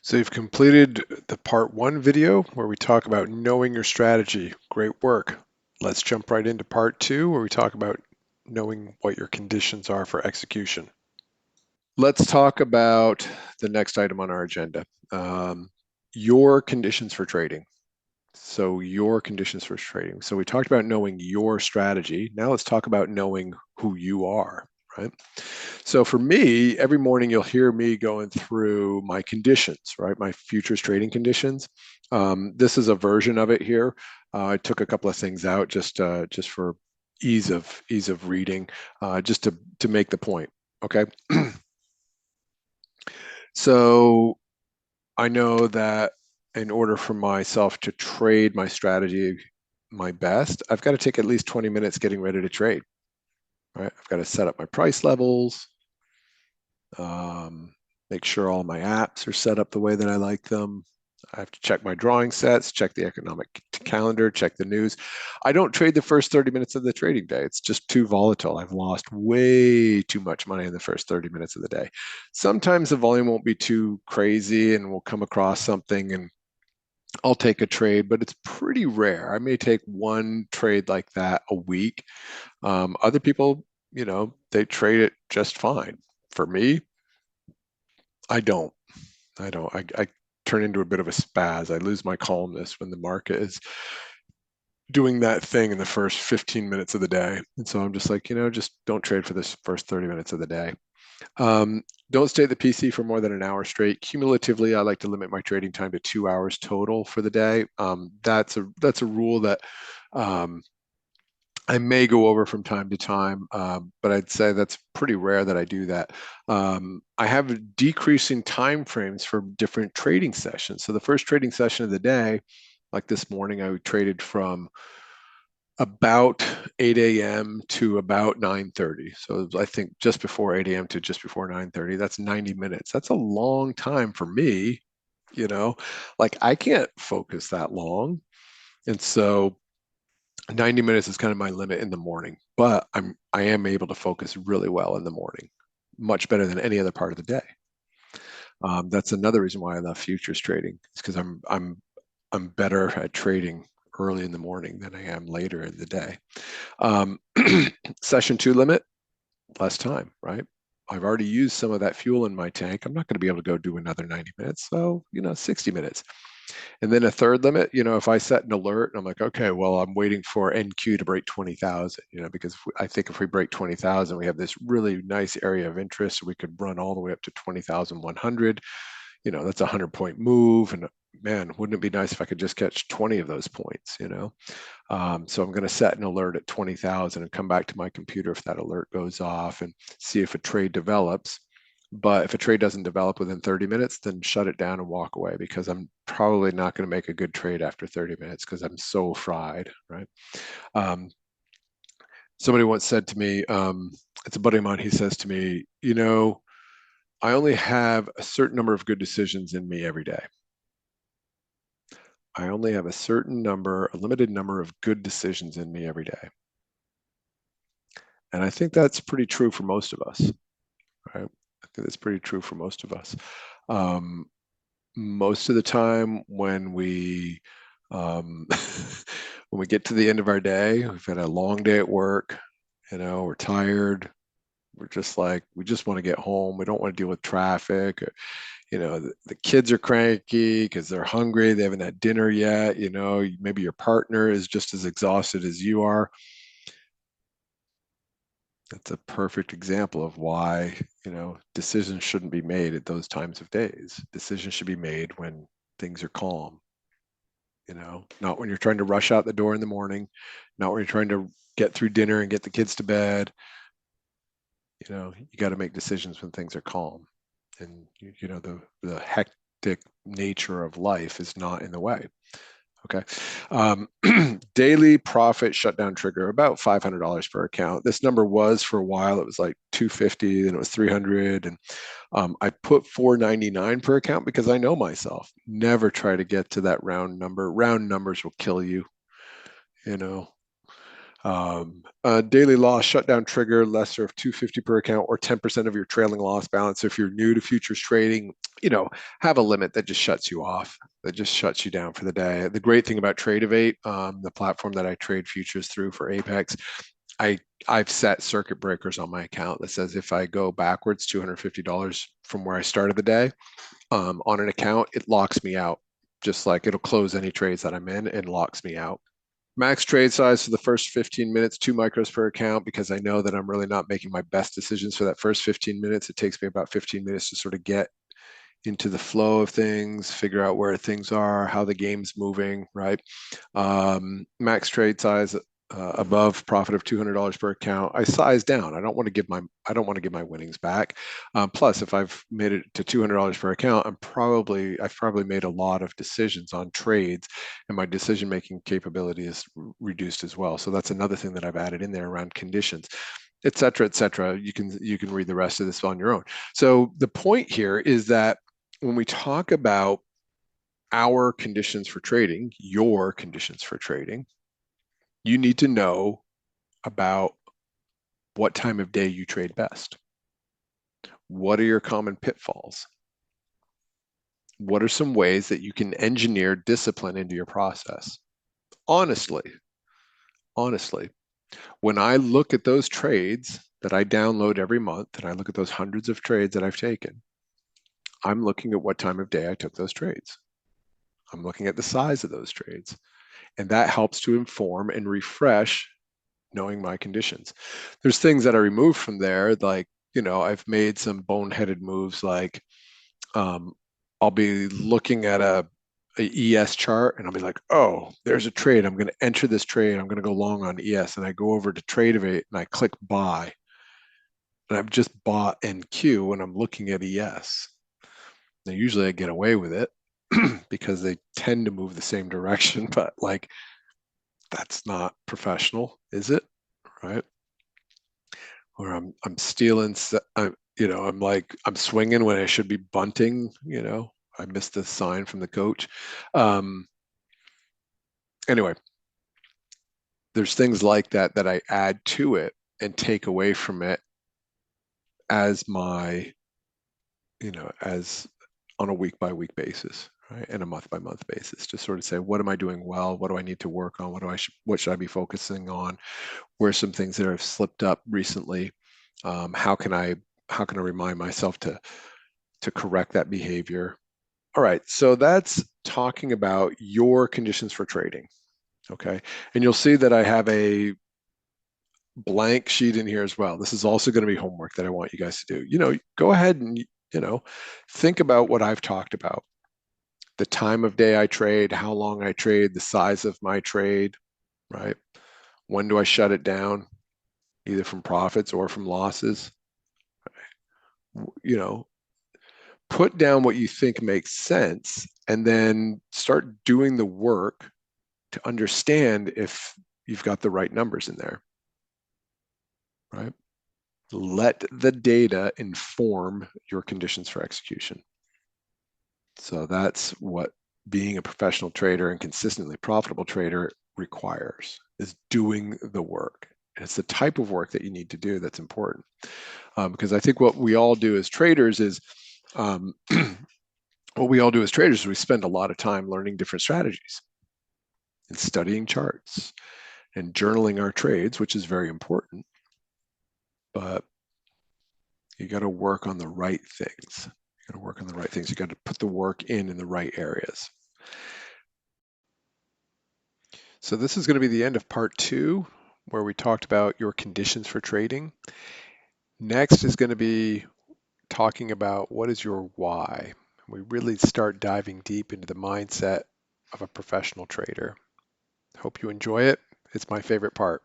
So you've completed the part one video where we talk about knowing your strategy. Great work. Let's jump right into part two where we talk about knowing what your conditions are for execution. Let's talk about the next item on our agenda. Um, your conditions for trading. So your conditions for trading. So we talked about knowing your strategy. Now let's talk about knowing who you are, right? So for me, every morning you'll hear me going through my conditions, right? My futures trading conditions. This is a version of it here. I took a couple of things out just for ease of reading, just to make the point. Okay. So I know that in order for myself to trade my strategy my best, I've got to take at least 20 minutes getting ready to trade, right? I've got to set up my price levels, make sure all my apps are set up the way that I like them. I have to check my drawing sets, check the economic calendar, check the news. I don't trade the first 30 minutes of the trading day. It's just too volatile. I've lost way too much money in the first 30 minutes of the day. Sometimes the volume won't be too crazy and we'll come across something and I'll take a trade, but it's pretty rare. I may take one trade like that a week. Other people, they trade it just fine. For me, I don't. I don't. I turn into a bit of a spaz. I lose my calmness when the market is doing that thing in the first 15 minutes of the day. And so I'm just like, just don't trade for this first 30 minutes of the day. Don't stay at the PC for more than an hour straight. Cumulatively, I like to limit my trading time to 2 hours total for the day. That's a rule that um, I may go over from time to time, but I'd say that's pretty rare that I do that. I have decreasing time frames for different trading sessions. So the first trading session of the day, like this morning, I traded from about 8 a.m. to about 9:30. So I think just before 8 a.m. to just before 9:30. That's 90 minutes. That's a long time for me, you know. Like I can't focus that long. And so 90 minutes is kind of my limit in the morning, but I am able to focus really well in the morning, much better than any other part of the day. That's another reason why I love futures trading. It's because I'm better at trading early in the morning than I am later in the day. Um, Session two limit, less time, right? I've already used some of that fuel in my tank. I'm not going to be able to go do another 90 minutes. So, 60 minutes. And then a third limit, if I set an alert and I'm like, okay, well, I'm waiting for NQ to break 20,000, because I think if we break 20,000, we have this really nice area of interest. So we could run all the way up to 20,100. That's a 100-point move. And man, wouldn't it be nice if I could just catch 20 of those points? So I'm going to set an alert at 20,000 and come back to my computer if that alert goes off and see if a trade develops. But if a trade doesn't develop within 30 minutes, then shut it down and walk away because I'm probably not going to make a good trade after 30 minutes because I'm so fried, right? Um, Somebody once said to me, it's a buddy of mine, he says to me, I only have a certain number of good decisions in me every day. I only have a limited number of good decisions in me every day. And I think that's pretty true for most of us, right? I think that's pretty true for most of us. Um, Most of the time when we when we get to the end of our day, we've had a long day at work, we're tired. We're just like, we just want to get home. We don't want to deal with traffic. The kids are cranky because they're hungry. They haven't had dinner yet. Maybe your partner is just as exhausted as you are. That's a perfect example of why, decisions shouldn't be made at those times of days. Decisions should be made when things are calm, not when you're trying to rush out the door in the morning, not when you're trying to get through dinner and get the kids to bed. You got to make decisions when things are calm. And, the hectic nature of life is not in the way. Okay. Daily profit shutdown trigger, about $500 per account. This number was for a while, it was like 250, then it was 300. And I put 499 per account because I know myself. Never try to get to that round number. Round numbers will kill you, you know. Daily loss shutdown trigger, lesser of 250 per account or 10% of your trailing loss balance. So if you're new to futures trading, have a limit that just shuts you off, that just shuts you down for the day. The great thing about Tradeovate, the platform that I trade futures through for Apex, I I've set circuit breakers on my account that says if I go backwards $250 from where I started the day on an account, it locks me out. Just like it'll close any trades that I'm in and locks me out. Max trade size for the first 15 minutes, 2 micros per account, because I know that I'm really not making my best decisions for that first 15 minutes. It takes me about 15 minutes to sort of get into the flow of things, figure out where things are, how the game's moving, right? Max trade size above profit of $200 per account. I size down. I don't want to give my winnings back. Plus, if I've made it to $200 per account, I've probably made a lot of decisions on trades, and my decision making capability is reduced as well. So that's another thing that I've added in there around conditions, et cetera, et cetera. You can read the rest of this on your own. So the point here is that when we talk about our conditions for trading, your conditions for trading, you need to know about what time of day you trade best. What are your common pitfalls? What are some ways that you can engineer discipline into your process? Honestly, honestly, when I look at those trades that I download every month and I look at those hundreds of trades that I've taken, I'm looking at what time of day I took those trades. I'm looking at the size of those trades. And that helps to inform and refresh knowing my conditions. There's things that I removed from there, like, I've made some boneheaded moves, like I'll be looking at a ES chart and I'll be like, oh, there's a trade. I'm going to enter this trade. I'm going to go long on ES. And I go over to Tradeovate and I click buy. And I've just bought NQ when I'm looking at ES. Now, usually I get away with it because they tend to move the same direction, but like, that's not professional, is it? Right? Or I'm stealing, I'm like I'm swinging when I should be bunting. I missed the sign from the coach. Um, anyway, there's things like that that I add to it and take away from it as as on a week by week basis, right, and a month by month basis, to sort of say, what am I doing well? What do I need to work on? What should I be focusing on? Where are some things that have slipped up recently? How can I remind myself to correct that behavior? All right, so that's talking about your conditions for trading. Okay, and you'll see that I have a blank sheet in here as well. This is also going to be homework that I want you guys to do. Go ahead and think about what I've talked about. The time of day I trade, how long I trade, the size of my trade, right? When do I shut it down, either from profits or from losses? You know, put down what you think makes sense and then start doing the work to understand if you've got the right numbers in there, right? Let the data inform your conditions for execution. So that's what being a professional trader and consistently profitable trader requires, is doing the work. And it's the type of work that you need to do that's important. Because I think what we all do as traders is we spend a lot of time learning different strategies and studying charts and journaling our trades, which is very important. But you got to work on the right things. You got to work on the right things. You got to put the work in the right areas. So this is going to be the end of part 2, where we talked about your conditions for trading. Next is going to be talking about what is your why. We really start diving deep into the mindset of a professional trader. Hope you enjoy it. It's my favorite part.